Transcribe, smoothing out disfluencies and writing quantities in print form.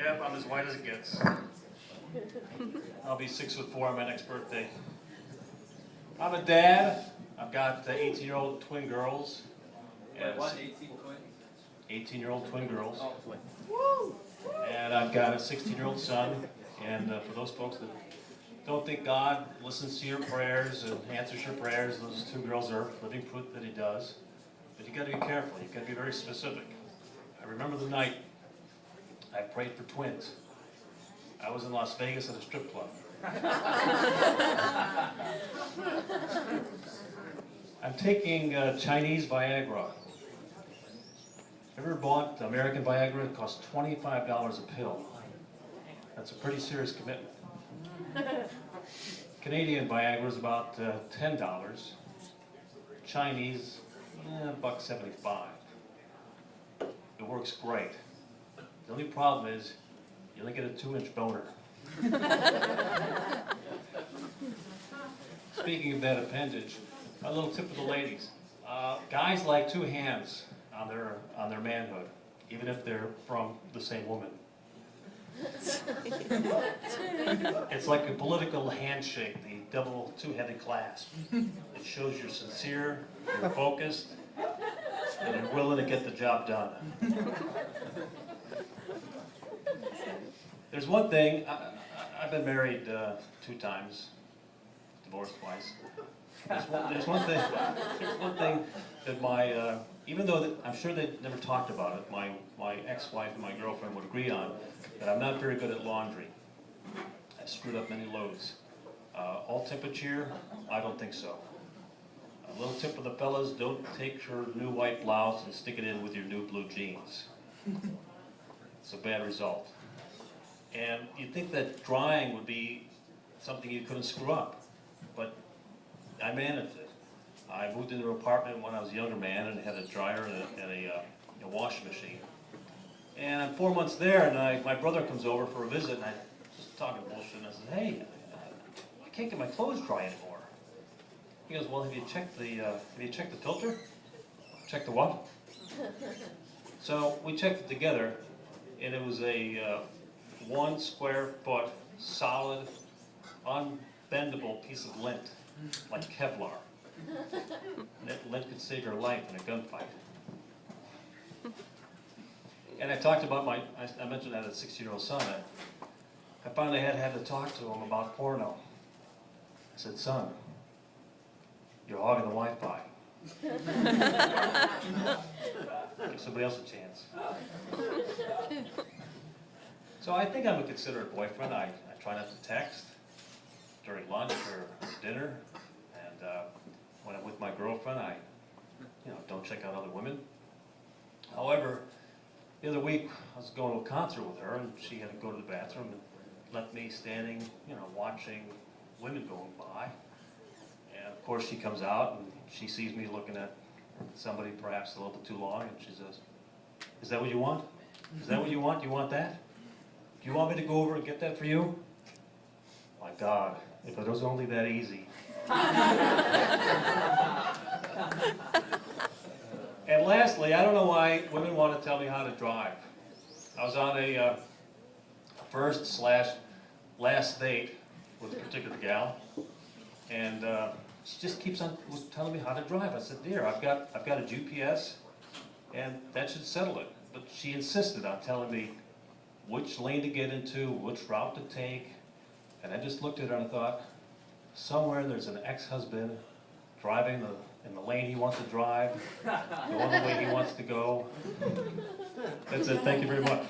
Yep, I'm as white as it gets. I'll be 6'4" on my next birthday. I'm a dad. I've got 18-year-old twin girls. Wait, what? 18 twins? 18-year-old twin girls. Oh, Woo! And I've got a 16-year-old son. And for those folks that don't think God listens to your prayers and answers your prayers, those two girls are living proof that He does. But you got to be careful. You got to be very specific. I remember the night I prayed for twins. I was in Las Vegas at a strip club. I'm taking Chinese Viagra. Ever bought American Viagra? It costs $25 a pill. That's a pretty serious commitment. Canadian Viagra is about $10. Chinese, $1.75. It works great. The only problem is you only get a 2-inch boner. Speaking of that appendage, a little tip for the ladies. Guys like 2 hands on their manhood, even if they're from the same woman. It's like a political handshake, the double two-headed clasp. It shows you're sincere, you're focused, and you're willing to get the job done. There's one thing, I've been married 2 times, divorced twice. There's one thing that my, even though I'm sure they never talked about it, my ex-wife and my girlfriend would agree on, that I'm not very good at laundry. I've screwed up many loads. All temperature, I don't think so. A little tip for the fellas, don't take your new white blouse and stick it in with your new blue jeans. It's a bad result. And you'd think that drying would be something you couldn't screw up, but I managed it. I moved into an apartment when I was a younger man and had a dryer and a washing machine. And I'm 4 months there, and my brother comes over for a visit, and I just talking bullshit, and I said, hey, I can't get my clothes dry anymore. He goes, well, have you checked the filter? Check the what? So we checked it together, and it was a 1 square foot solid, unbendable piece of lint, like Kevlar. And that lint could save your life in a gunfight. And I talked about I mentioned I had a 16-year-old son. I finally had to talk to him about porno. I said, son, you're hogging the Wi-Fi. Give somebody else a chance. So I think I'm a considerate boyfriend. I try not to text during lunch or dinner. And when I'm with my girlfriend, I don't check out other women. However, the other week I was going to a concert with her, and she had to go to the bathroom and left me standing, watching women going by. And of course she comes out and she sees me looking at somebody perhaps a little bit too long, and she says, is that what you want? Is that what you want? You want that? Do you want me to go over and get that for you? My God, if it was only that easy. And lastly, I don't know why women want to tell me how to drive. I was on a first/last date with a particular gal, and she just keeps on telling me how to drive. I said, dear, I've got a GPS, and that should settle it. But she insisted on telling me which lane to get into, which route to take, and I just looked at her and I thought, somewhere there's an ex-husband driving in the lane he wants to drive, going the way he wants to go. That's it. Thank you very much.